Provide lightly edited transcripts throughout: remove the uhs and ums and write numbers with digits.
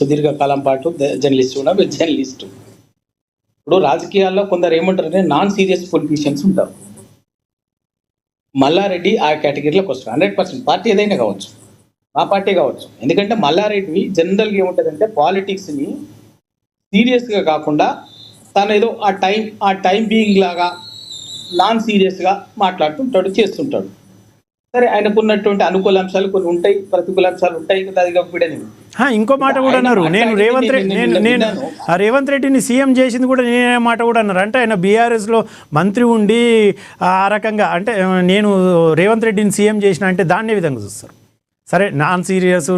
సుదీర్ఘకాలం పాటు జర్నలిస్ట్ కూడా జర్నలిస్టు. ఇప్పుడు రాజకీయాల్లో కొందరు ఏమంటారంటే నాన్ సీరియస్ పొలిటీషియన్స్ ఉంటారు. మల్లారెడ్డి ఆ కేటగిరీలోకి వస్తారు. 100% పార్టీ ఏదైనా కావచ్చు, మా పార్టీ కావచ్చు. ఎందుకంటే మల్లారెడ్డి జనరల్గా ఏముంటుందంటే పాలిటిక్స్ని సీరియస్గా కాకుండా తను ఏదో ఆ టైం బీయింగ్ లాగా నాన్ సీరియస్గా మాట్లాడుతుంటాడు, చేస్తుంటాడు. సరే, ఆయనకున్నటువంటి అనుకూల అంశాలు కొన్ని ఉంటాయి, ప్రతికూల అంశాలు ఉంటాయి కదా. అది కాకపోతే ఇంకో మాట కూడా అన్నారు, నేను రేవంత్ రెడ్డిని సీఎం చేసింది కూడా నేనే మాట కూడా అన్నారు. అంటే ఆయన బీఆర్ఎస్లో మంత్రి ఉండి ఆ రకంగా అంటే నేను రేవంత్ రెడ్డిని సీఎం చేసిన అంటే దాన్ని విధంగా చూస్తారు. సరే, నాన్ సీరియస్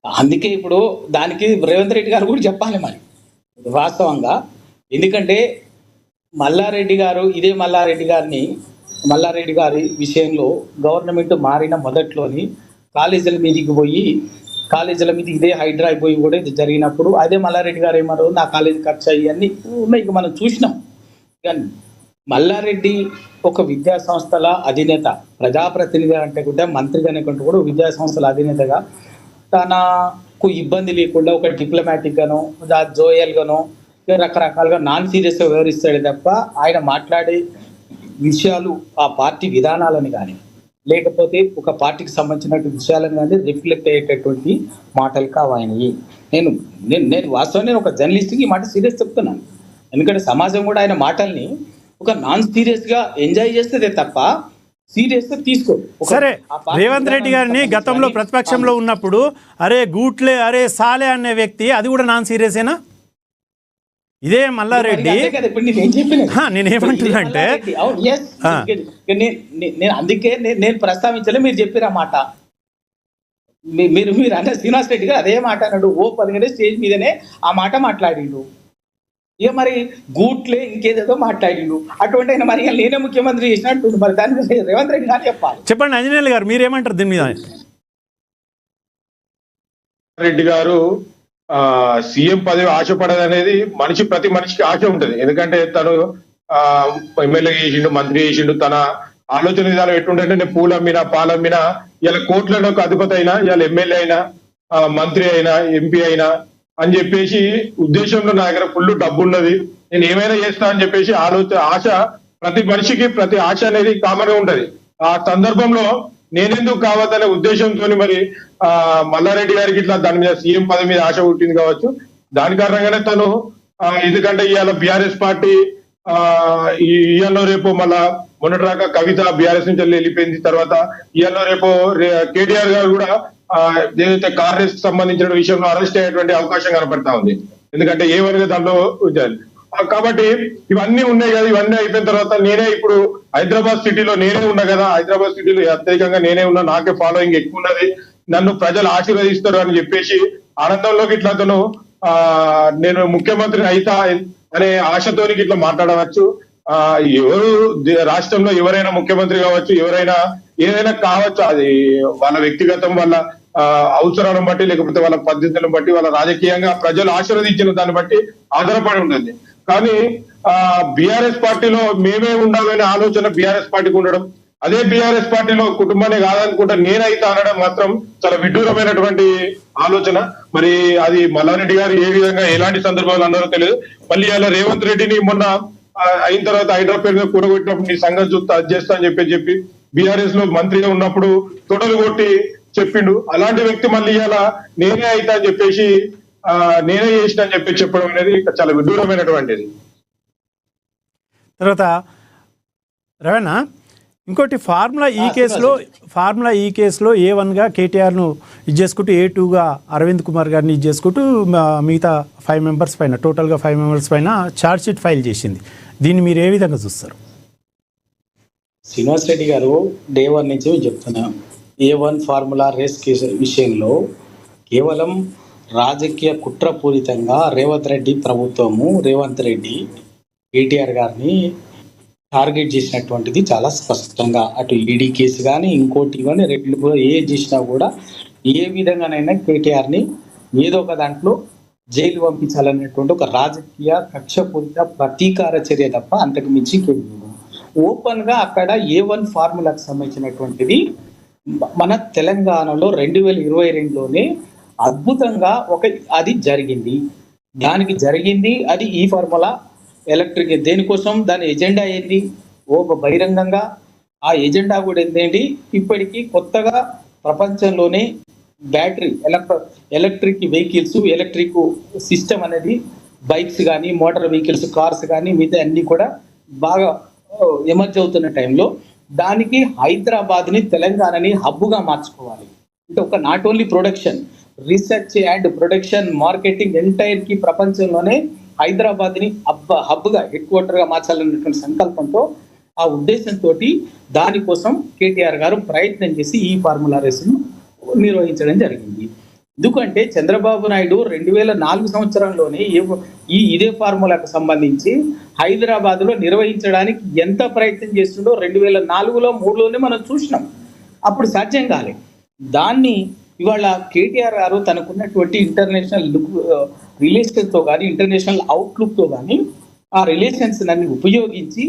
అందుకే ఇప్పుడు దానికి రేవంత్ రెడ్డి గారు కూడా చెప్పాలి మరి వాస్తవంగా. ఎందుకంటే మల్లారెడ్డి గారి విషయంలో గవర్నమెంట్ మారిన మొదట్లోని కాలేజీల మీదకి పోయి కాలేజీల మీద ఇదే హైడ్రా అయిపోయి కూడా ఇది జరిగినప్పుడు అదే మల్లారెడ్డి గారు ఏమన్నారు, నా కాలేజీ ఖర్చు అయ్యి ఉన్నాయి మనం చూసినాం. కానీ మల్లారెడ్డి ఒక విద్యా సంస్థల అధినేత, ప్రజాప్రతినిధి అంటే కూడా మంత్రిగానే కూడా విద్యా సంస్థల అధినేతగా తనకు ఇబ్బంది లేకుండా ఒక డిప్లొమాటిక్ గానో జోయల్ గానో రకరకాలుగా నాన్ సీరియస్గా వ్యవహరిస్తాడే తప్ప ఆయన మాట్లాడే విషయాలు ఆ పార్టీ విధానాలని కానీ లేకపోతే ఒక పార్టీకి సంబంధించినటువంటి విషయాలను కానీ రిఫ్లెక్ట్ అయ్యేటటువంటి మాటలు కావాయని నేను వాస్తవం నేను ఒక జర్నలిస్ట్కి ఈ మాట సీరియస్ చెప్తున్నాను. ఎందుకంటే సమాజం కూడా ఆయన మాటల్ని ఒక నాన్ సీరియస్గా ఎంజాయ్ చేస్తే తప్ప సీరియస్గా తీసుకో. సరే, రేవంత్ రెడ్డి గారిని గతంలో ప్రతిపక్షంలో ఉన్నప్పుడు అరే గూట్లే అరే సాలే అనే వ్యక్తి అది కూడా నాన్ సీరియసేనా? ఇదే మల్లారెడ్డి నేనేమంటున్నా అంటే అందుకే నేను ప్రస్తావించలే, మీరు చెప్పిన మాట. మీరు అన్న శ్రీనివాస్ రెడ్డి గారు అదే మాట అన్నాడు. ఓపెన్గానే స్టేజ్ మీదనే ఆ మాట మాట్లాడిండు. ఇక మరి గూట్లే ఇంకేదేదో మాట్లాడిండు. అటువంటి అయినా మరి నేనే ముఖ్యమంత్రి చేసినట్టు మరి దాని మీద రేవంత్ రెడ్డి గారు చెప్పాలి. చెప్పండి అంజనేయులు గారు, మీరేమంటారు దీని మీద? రెడ్డి గారు సీఎం పదవి ఆశపడదనేది ప్రతి మనిషికి ఆశ ఉంటది. ఎందుకంటే తను ఎమ్మెల్యే చేసిండు, మంత్రి చేసిండు. తన ఆలోచన విధానం ఎట్టుంటే నేను పూలమ్మినా పాలమ్మినా ఇలా కోట్లకు అధిపతి అయినా, ఇలా ఎమ్మెల్యే అయినా, మంత్రి అయినా, ఎంపీ అయినా అని చెప్పేసి ఉద్దేశంలో నా దగ్గర ఫుల్ డబ్బు ఉన్నది, నేను ఏమైనా చేస్తా అని చెప్పేసి ఆశ ప్రతి మనిషికి ప్రతి ఆశ అనేది కామన్ గా ఉంటది. ఆ సందర్భంలో నేనెందుకు కావద్దనే ఉద్దేశంతో మరి మల్లారెడ్డి గారికి ఇట్లా దాని మీద సీఎం పదవి మీద ఆశ పుట్టింది కావచ్చు. దాని కారణంగానే తను ఎందుకంటే ఇవాళ బీఆర్ఎస్ పార్టీ ఇవాళ రేపు మళ్ళా మొన్నటిదాకా కవిత బీఆర్ఎస్ నుంచి వెళ్ళిపోయింది. తర్వాత ఇవాళ రేపు కేటీఆర్ గారు కూడా ఏదైతే కాంగ్రెస్ సంబంధించిన విషయంలో అరెస్ట్ అయ్యేటువంటి అవకాశం కనపడతా ఉంది. ఎందుకంటే ఏమనేది దాంట్లో ఉంచాలి కాబట్టి ఇవన్నీ ఉన్నాయి కదా. ఇవన్నీ అయిపోయిన తర్వాత నేనే ఇప్పుడు హైదరాబాద్ సిటీలో నేనే ఉన్నా కదా, హైదరాబాద్ సిటీలో అత్యధికంగా నేనే ఉన్నా, నాకే ఫాలోయింగ్ ఎక్కువ ఉన్నది, నన్ను ప్రజలు ఆశీర్వదిస్తారు అని చెప్పేసి ఆనందంలోకి ఇట్లా అతను నేను ముఖ్యమంత్రి అయితా అనే ఆశతోనికి ఇట్లా మాట్లాడవచ్చు. ఎవరు రాష్ట్రంలో ఎవరైనా ముఖ్యమంత్రి కావచ్చు, ఎవరైనా ఏదైనా కావచ్చు, అది వాళ్ళ వ్యక్తిగతం, వాళ్ళ అవసరాలను బట్టి లేకపోతే వాళ్ళ పద్ధతులను బట్టి వాళ్ళ రాజకీయంగా ప్రజలు ఆశీర్వదించిన దాన్ని బట్టి ఆధారపడి ఉంటుంది. కానీ బీఆర్ఎస్ పార్టీలో మేమే ఉండాలనే ఆలోచన బీఆర్ఎస్ పార్టీకి ఉండడం, అదే బీఆర్ఎస్ పార్టీలో కుటుంబాన్ని కాదనుకుంటా నేనైతే అనడం మాత్రం చాలా విడ్డూరమైనటువంటి ఆలోచన. మరి అది మల్లారెడ్డి గారు ఏ విధంగా ఎలాంటి సందర్భాలు అన్నారో తెలియదు. మళ్ళీ అలా రేవంత్ రెడ్డిని మొన్న అయిన తర్వాత హైదరాబాద్ మీద కూడగొట్టినప్పుడు నీ సంగతి చూస్తా అది చేస్తా అని చెప్పి బీఆర్ఎస్ లో మంత్రిగా ఉన్నప్పుడు తొడలు కొట్టి చెప్పిండు. అలాంటి వ్యక్తి మళ్ళీ ఇలా నేనే అయితా అని చెప్పేసి నేనే చేసిన అని చెప్పడం అనేది చాలా విడ్డూరమైనటువంటిది. తర్వాత రవణ, ఇంకోటి ఫార్ములా ఈ కేసులో A1గా కేటీఆర్ను ఇది చేసుకుంటూ A2గా అరవింద్ కుమార్ గారిని ఇది చేసుకుంటూ మిగతా 5 మెంబర్స్ పైన టోటల్గా 5 మెంబర్స్ పైన ఛార్జ్ షీట్ ఫైల్ చేసింది. దీన్ని మీరు ఏ విధంగా చూస్తారు? శ్రీనివాస్ రెడ్డి గారు డే 1 నుంచి చెప్తున్నాం, A1 ఫార్ములా రేస్ కేసు విషయంలో కేవలం రాజకీయ కుట్రపూరితంగా రేవంత్ రెడ్డి ప్రభుత్వము రేవంత్ రెడ్డి కేటీఆర్ గారిని టార్గెట్ చేసినటువంటిది చాలా స్పష్టంగా. అటు ఈడీ కేసు కానీ ఇంకోటి కానీ రెడ్లు కూడా చేసినా కూడా ఏ విధంగానైనా కేటీఆర్ని ఏదో ఒక దాంట్లో జైలు పంపించాలనేటువంటి ఒక రాజకీయ కక్షపూరిత ప్రతీకార చర్య తప్ప అంతకు మించి ఓపెన్గా అక్కడ A1 ఫార్ములాకు సంబంధించినటువంటిది మన తెలంగాణలో 2022లోనే అద్భుతంగా అది జరిగింది. దానికి జరిగింది అది ఈ ఫార్ములా ఎలక్ట్రిక్. దేనికోసం దాని ఎజెండా ఏంటి? బహిరంగంగా ఆ ఎజెండా కూడా ఏంటండి, ఇప్పటికీ కొత్తగా ప్రపంచంలోనే battery electric vehicles, electric system అనేది బైక్స్ కానీ, మోటార్ వెహికల్స్, కార్స్ కానీ మిగతా అన్ని కూడా బాగా ఎమర్జ్ అవుతున్న టైంలో దానికి హైదరాబాద్ని, తెలంగాణని హబ్గా మార్చుకోవాలి. అంటే ఒక not only production, research and production, marketing ఎంటైర్కి ప్రపంచంలోనే హైదరాబాద్ని హబ్గా, హెడ్ క్వార్టర్గా మార్చాలనేటువంటి సంకల్పంతో, ఆ ఉద్దేశంతో దానికోసం కేటీఆర్ గారు ప్రయత్నం చేసి ఈ ఫార్ములా రేసును నిర్వహించడం జరిగింది. ఎందుకంటే చంద్రబాబు నాయుడు 2004 సంవత్సరంలోనే ఇదే ఫార్ములాకు సంబంధించి హైదరాబాద్లో నిర్వహించడానికి ఎంత ప్రయత్నం చేస్తుండో 2004లో 3లోనే మనం చూసినాం. అప్పుడు సాధ్యం కాలేదు. దాన్ని ఇవాళ కేటీఆర్ గారు తనకున్నటువంటి ఇంటర్నేషనల్ రిలేషన్స్తో కానీ, ఇంటర్నేషనల్ అవుట్లుక్తో కానీ ఆ రిలేషన్స్ అన్ని ఉపయోగించి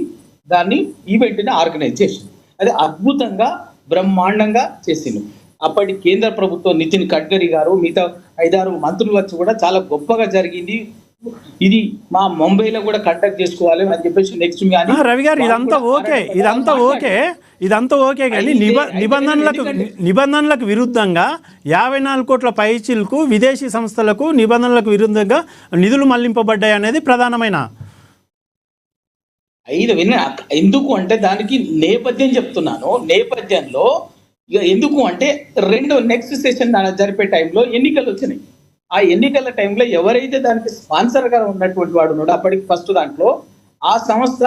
దాన్ని ఈవెంట్ని ఆర్గనైజ్ చేసింది. అది అద్భుతంగా బ్రహ్మాండంగా చేసింది. అప్పటి కేంద్ర ప్రభుత్వం నితిన్ గడ్కరీ గారు, మిగతా 5-6 మంత్రులు వచ్చి కూడా చాలా గొప్పగా జరిగింది, ఇది మా ముంబైలో కూడా కండక్ట్ చేసుకోవాలి అని చెప్పేసి నెక్స్ట్ రవి గారు ఇదంతా ఓకే కానీ నిబంధనలకు విరుద్ధంగా 54 కోట్ల పైచిలకు విదేశీ సంస్థలకు నిబంధనలకు విరుద్ధంగా నిధులు మళ్లింపబడ్డాయి అనేది ప్రధానమైన ఎందుకు అంటే దానికి నేపథ్యం చెప్తున్నాను. నేపథ్యంలో ఇక ఎందుకు అంటే నెక్స్ట్ సెషన్ జరిపే టైంలో ఎన్నికలు వచ్చినాయి. ఆ ఎన్నికల టైంలో ఎవరైతే దానికి స్పాన్సర్ గా ఉన్నటువంటి వాడు ఉన్నాడో అప్పటికి ఫస్ట్ దాంట్లో ఆ సంస్థ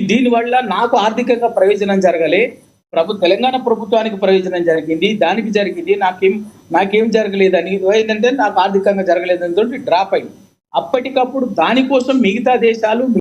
దీనివల్ల నాకు ఆర్థికంగా ప్రయోజనం జరగలే, తెలంగాణ ప్రభుత్వానికి ప్రయోజనం జరిగింది, దానికి జరిగింది, నాకేం జరగలేదని, ఏంటంటే నాకు ఆర్థికంగా జరగలేదని డ్రాప్ అయింది. అప్పటికప్పుడు దానికోసం మిగతా దేశాలు